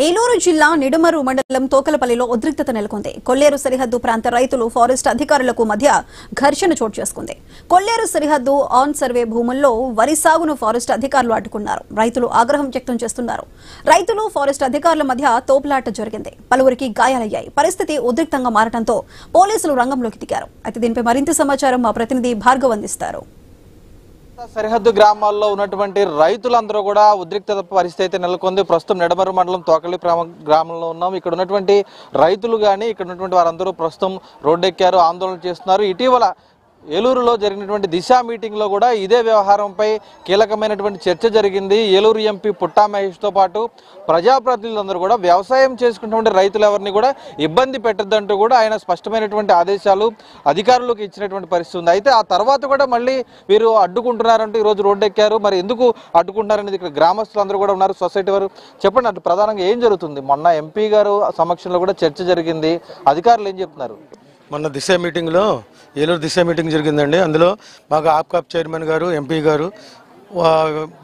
ఏలూరు జిల్లా నిడుమరు మండలం తోకలపల్లిలో ఉద్రిక్తత నెలకొంది. కొల్లేరు సరిహద్దు ప్రాంత రైతులు ఫారెస్ట్ అధికారులకు మధ్య ఘర్షణ చోటు చేసుకుంది. కొల్లేరు సరిహద్దు ఆన్ సర్వే భూముల్లో వరి సాగును ఫారెస్ట్ అధికారులు అడ్డుకున్నారు. రైతులు ఆగ్రహం వ్యక్తం చేస్తున్నారు. రైతులు ఫారెస్ట్ అధికారుల మధ్య తోపులాట జరిగింది. పలువురికి గాయాలయ్యాయి. పరిస్థితి ఉద్రిక్తంగా మారడంతో పోలీసులు రంగంలోకి దిగారు. అయితే దీనిపై మరింత సమాచారం మా ప్రతినిధి భార్గవ్ అందిస్తారు. సరిహద్దు గ్రామాల్లో ఉన్నటువంటి రైతులందరూ కూడా ఉద్రిక్తత పరిస్థితి నెలకొంది. ప్రస్తుతం నిడమరు మండలం తోకలి గ్రామంలో ఉన్నాం. ఇక్కడ ఉన్నటువంటి రైతులు కానీ ఇక్కడ ఉన్నటువంటి వారందరూ ప్రస్తుతం రోడ్డెక్కారు, ఆందోళన చేస్తున్నారు. ఇటీవల ఏలూరులో జరిగినటువంటి దిశ మీటింగ్లో కూడా ఇదే వ్యవహారంపై కీలకమైనటువంటి చర్చ జరిగింది. ఏలూరు ఎంపీ పుట్టా మహేష్తో పాటు ప్రజాప్రతినిధులందరూ కూడా వ్యవసాయం చేసుకున్నటువంటి రైతులు ఎవరిని కూడా ఇబ్బంది పెట్టద్దంటూ కూడా ఆయన స్పష్టమైనటువంటి ఆదేశాలు అధికారులకు ఇచ్చినటువంటి పరిస్థితి ఉంది. అయితే ఆ తర్వాత కూడా మళ్ళీ వీరు అడ్డుకుంటున్నారంటూ ఈరోజు రోడ్డెక్కారు. మరి ఎందుకు అడ్డుకుంటున్నారనేది ఇక్కడ గ్రామస్తులందరూ కూడా ఉన్నారు, సొసైటీ వారు. చెప్పండి, అటు ప్రధానంగా ఏం జరుగుతుంది? మొన్న ఎంపీ గారు సమక్షంలో కూడా చర్చ జరిగింది, అధికారులు ఏం చెప్తున్నారు? మొన్న దిశ మీటింగ్లో ఏలూరు దిశ మీటింగ్ జరిగిందండి. అందులో మాకు ఆప్కాప్ చైర్మన్ గారు, ఎంపీ గారు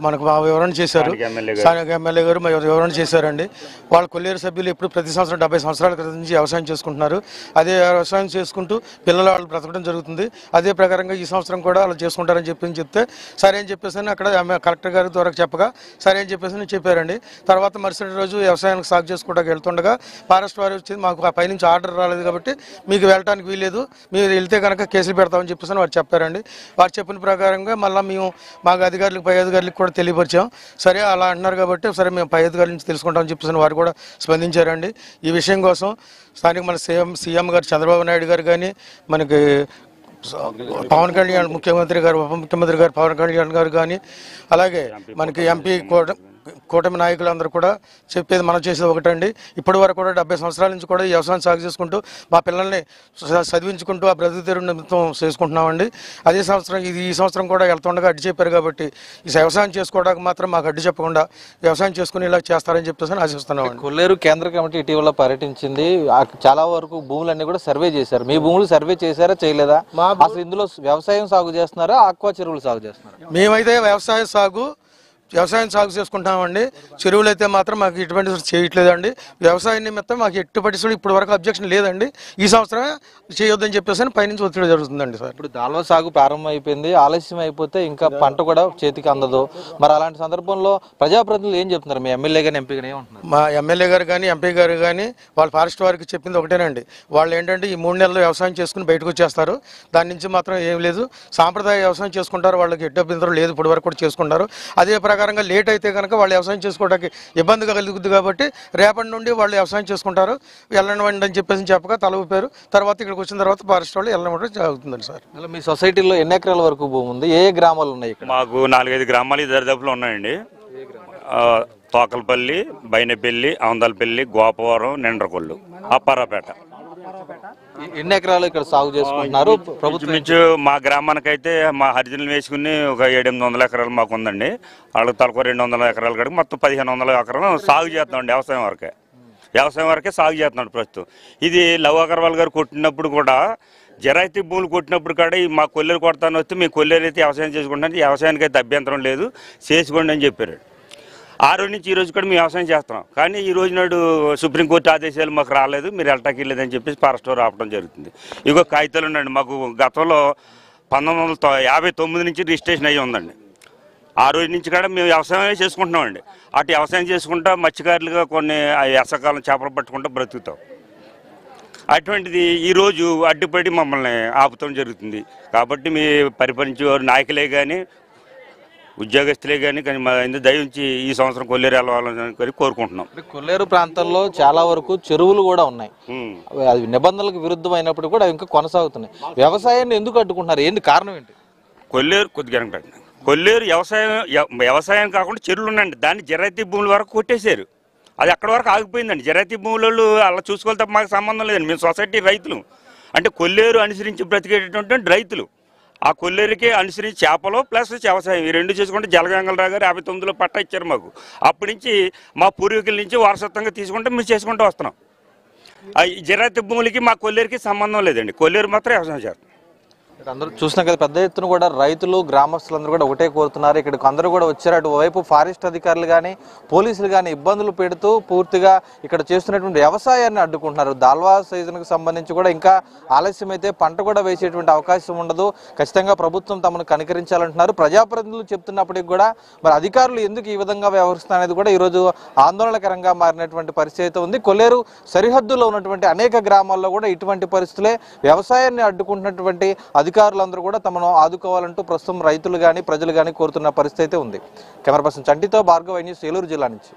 మనకు వివరణ చేశారు. స్థానిక ఎమ్మెల్యే గారు వివరణ చేశారండి. వాళ్ళ కొల్లేరు సభ్యులు ఎప్పుడు ప్రతి సంవత్సరం 70 సంవత్సరాల క్రితం నుంచి వ్యవసాయం చేసుకుంటున్నారు. అదే వ్యవసాయం చేసుకుంటూ పిల్లలు వాళ్ళు బ్రతకడం జరుగుతుంది. అదే ప్రకారంగా ఈ సంవత్సరం కూడా వాళ్ళు చేసుకుంటారని చెప్తే సరే అని చెప్పేసి అక్కడ కలెక్టర్ గారి ద్వారా చెప్పగా సరే అని చెప్పేసి చెప్పారండి. తర్వాత మరుసటి రోజు వ్యవసాయానికి సాగు చేసుకోవడానికి వెళ్తుండగా ఫారెస్ట్ వారు వచ్చి మాకు పైనుంచి ఆర్డర్ రాలేదు కాబట్టి మీకు వెళ్ళడానికి వీలేదు, మీరు వెళ్తే కనుక కేసులు పెడతామని చెప్పేసి వారు చెప్పారండి. వారు చెప్పిన ప్రకారంగా మళ్ళీ మేము మాకు అధికారులకు పై అధికారులకు కూడా తెలియపరిచాం. సరే అలా అంటున్నారు కాబట్టి సరే మేము పై అధికారుల నుంచి తెలుసుకుంటామని చెప్పేసి వారు కూడా స్పందించారండి. ఈ విషయం కోసం స్థానిక మన సీఎం గారు చంద్రబాబు నాయుడు గారు కానీ, మనకి పవన్ కళ్యాణ్ ముఖ్యమంత్రి గారు, ఉప ముఖ్యమంత్రి గారు పవన్ కళ్యాణ్ గారు కానీ, అలాగే మనకి ఎంపీ కూటమి నాయకులందరూ కూడా చెప్పేది మనం చేసేది ఒకటండి. ఇప్పటి వరకు కూడా 70 సంవత్సరాల నుంచి కూడా వ్యవసాయం సాగు చేసుకుంటూ మా పిల్లల్ని చదివించుకుంటూ ఆ బ్రతుకు తెరువు నిమిత్తం చేసుకుంటున్నామండి. అదే సంవత్సరం ఈ సంవత్సరం కూడా వెళ్తుండగా అడ్డు చెప్పారు కాబట్టి ఈ వ్యవసాయం చేసుకోవడానికి మాత్రం మాకు అడ్డు చెప్పకుండా వ్యవసాయం చేసుకుని ఇలా చేస్తారని చెప్పేసి ఆశిస్తున్నామండి. కొల్లేరు కేంద్ర కమిటీ ఇటీవల పర్యటించింది. చాలా వరకు భూములన్నీ కూడా సర్వే చేశారు. మీ భూములు సర్వే చేశారా, చేయలేదా? అసలు ఇందులో వ్యవసాయం సాగు చేస్తున్నారా, ఆక్వా చెరువులు సాగు చేస్తున్నారా? మేమైతే వ్యవసాయం సాగు చేసుకుంటామండి. చెరువులు అయితే మాత్రం మాకు ఎటువంటి చేయట్లేదండి. వ్యవసాయం నిమిత్తం మాకు ఎట్టి పరిస్థితులు ఇప్పటి వరకు అబ్జెక్షన్ లేదండి. ఈ సంవత్సరమే చేయొద్దని చెప్పేసి పైనుంచి ఒత్తిడి జరుగుతుందండి సార్. ఇప్పుడు దాల్వ సాగు ప్రారంభం అయిపోయింది, ఆలస్యం అయిపోతే ఇంకా పంట కూడా చేతికి అందదు. మరి అలాంటి సందర్భంలో ప్రజాప్రతినిధులు ఏం చెప్తున్నారు? మీ ఎమ్మెల్యే గానీ ఎంపీ గానీ ఏమంటున్నారు? మా ఎమ్మెల్యే గారు కానీ ఎంపీ గారు కానీ వాళ్ళు ఫారెస్ట్ వారికి చెప్పింది ఒకటేనండి. వాళ్ళు ఏంటంటే ఈ 3 నెలలు వ్యవసాయం చేసుకుని బయటకు వచ్చేస్తారు. దాని నుంచి మాత్రం ఏం లేదు, సాంప్రదాయ వ్యవసాయం చేసుకుంటారు. వాళ్ళకి ఎట్టి అభ్యంతరం లేదు, ఇప్పటి వరకు కూడా చేసుకుంటారు. అదే ప్రకారంగా లేట్ అయితే కనుక వాళ్ళు వ్యవసాయం చేసుకోవడానికి ఇబ్బందిగా కలుగుతుంది కాబట్టి రేపటి నుండి వాళ్ళు వ్యవసాయం చేసుకుంటారు. వెళ్ళనివ్వండి అని చెప్పగా తల ఊపారు. తర్వాత ఇక్కడికి వచ్చిన తర్వాత ఫారెస్ట్ వాళ్ళు వెళ్ళనివ్వడం జరుగుతుందండి సార్. మీ సొసైటీలో ఎన్ని ఎకరాల వరకు భూమి ఉంది? ఏ గ్రామాలు ఉన్నాయి? మాకు 4-5 గ్రామాలు దరిదాపులో ఉన్నాయండి. తోకలపల్లి, బైనపల్లి, ఆందాలపల్లి, గోపవరం, నిండ్రకొల్లు, అప్పారాపేట. ఎన్ని ఎకరాలు ఇక్కడ సాగు చేసుకుంటున్నారు? ప్రభుత్వం నుంచి మా గ్రామానికైతే మా హరిజనులు వేసుకుని ఒక 700-800 ఎకరాలు మాకు ఉందండి. వాళ్ళకి తలకో 200 ఎకరాలు కడిగి మొత్తం 1500 ఎకరాలు సాగు చేస్తున్నాండి. వ్యవసాయం వరకే సాగు చేస్తున్నాడు ప్రస్తుతం. ఇది లవ్ అగర్వాల్ గారు కొట్టినప్పుడు కూడా జరాయితీ భూములు కొట్టినప్పుడు కూడా మా కొల్లేరు కొడతాను వస్తే మీ కొల్లేరు అయితే వ్యవసాయం చేసుకుంటాను, వ్యవసాయానికి అయితే అభ్యంతరం లేదు, చేసుకోండి అని చెప్పారు. ఆ రోజు నుంచి ఈ రోజు కూడా మేము వ్యవసాయం చేస్తున్నాం. కానీ ఈ రోజు నాడు సుప్రీంకోర్టు ఆదేశాలు మాకు రాలేదు, మీరు వెళ్ళటానికి లేదని చెప్పేసి ఫారెస్ట్ వారు ఆపడం జరుగుతుంది. ఇగో కాగితాలు ఉన్నాయండి. మాకు గతంలో 1959 నుంచి రిజిస్ట్రేషన్ అయ్యి ఉందండి. ఆ రోజు నుంచి కూడా మేము వ్యవసాయం చేసుకుంటున్నామండి. అటు వ్యవసాయం చేసుకుంటా మత్స్యకారులుగా కొన్ని వేసవకాలం చేపలు పట్టుకుంటూ బ్రతుకుతాం. అటువంటిది ఈరోజు అడ్డుపడి మమ్మల్ని ఆపుతం జరుగుతుంది. కాబట్టి మీ పరిపాలించేవారు నాయకులే కానీ ఉద్యోగస్తులే కానీ మా దయ ఉంచి ఈ సంవత్సరం కొల్లేరు వెళ్ళాలని కోరుకుంటున్నాం. కొల్లేరు ప్రాంతంలో చాలా వరకు చెరువులు కూడా ఉన్నాయి. అది నిబంధనలకు విరుద్ధమైనప్పుడు కూడా ఇంకా కొనసాగుతున్నాయి. వ్యవసాయాన్ని ఎందుకు అడ్డుకుంటున్నారు? ఏంటి కారణం ఏంటి? కొల్లేరు వ్యవసాయం కాకుండా చెరువులు ఉన్నాయండి. దాన్ని జరాయితీ భూముల వరకు కొట్టేశారు. అది అక్కడ వరకు ఆగిపోయిందండి. జరాయితీ భూములలో అలా చూసుకోవాలి తప్ప మాకు సంబంధం లేదండి. మేము సొసైటీ రైతులు, అంటే కొల్లేరు అనుసరించి బ్రతికేటటువంటి రైతులు. ఆ కొల్లేరుకి అనుసరించి చేపలు ప్లస్ వ్యవసాయం ఈ రెండు చేసుకుంటే జలగంగలరావు గారు 59లో పట్టా ఇచ్చారు మాకు. అప్పటి నుంచి మా పూర్వీకుల నుంచి వారసత్వంగా తీసుకుంటే మేము చేసుకుంటూ వస్తున్నాం. జరాయితీ భూములకి మా కొల్లేరుకి సంబంధం లేదండి. కొల్లేరు మాత్రం వ్యవసాయం చేస్తాం. అందరూ చూసినా కదా పెద్ద ఎత్తున కూడా రైతులు గ్రామస్తులందరూ కూడా ఒకటే కోరుతున్నారు. ఇక్కడికి అందరూ కూడా వచ్చారు. అటువైపు ఫారెస్ట్ అధికారులు కానీ పోలీసులు కానీ ఇబ్బందులు పెడుతూ పూర్తిగా ఇక్కడ చేస్తున్నటువంటి వ్యవసాయాన్ని అడ్డుకుంటున్నారు. దాల్వా సీజన్కి సంబంధించి కూడా ఇంకా ఆలస్యం అయితే పంట కూడా వేసేటువంటి అవకాశం ఉండదు. ఖచ్చితంగా ప్రభుత్వం తమను కనికరించాలంటున్నారు. ప్రజాప్రతినిధులు చెప్తున్నప్పటికీ కూడా మరి అధికారులు ఎందుకు ఈ విధంగా వ్యవహరిస్తున్నారు అనేది కూడా ఈరోజు ఆందోళనకరంగా మారినటువంటి పరిస్థితి ఉంది. కొల్లేరు సరిహద్దులో ఉన్నటువంటి అనేక గ్రామాల్లో కూడా ఇటువంటి పరిస్థితులే వ్యవసాయాన్ని అడ్డుకుంటున్నటువంటి అధికారులందరూ కూడా తమను ఆదుకోవాలంటూ ప్రస్తుతం రైతులు కానీ ప్రజలు కానీ కోరుతున్న పరిస్థితి ఉంది. కెమెరా పర్సన్ చంటితో భార్గవ న్యూస్ ఏలూరు జిల్లా నుంచి.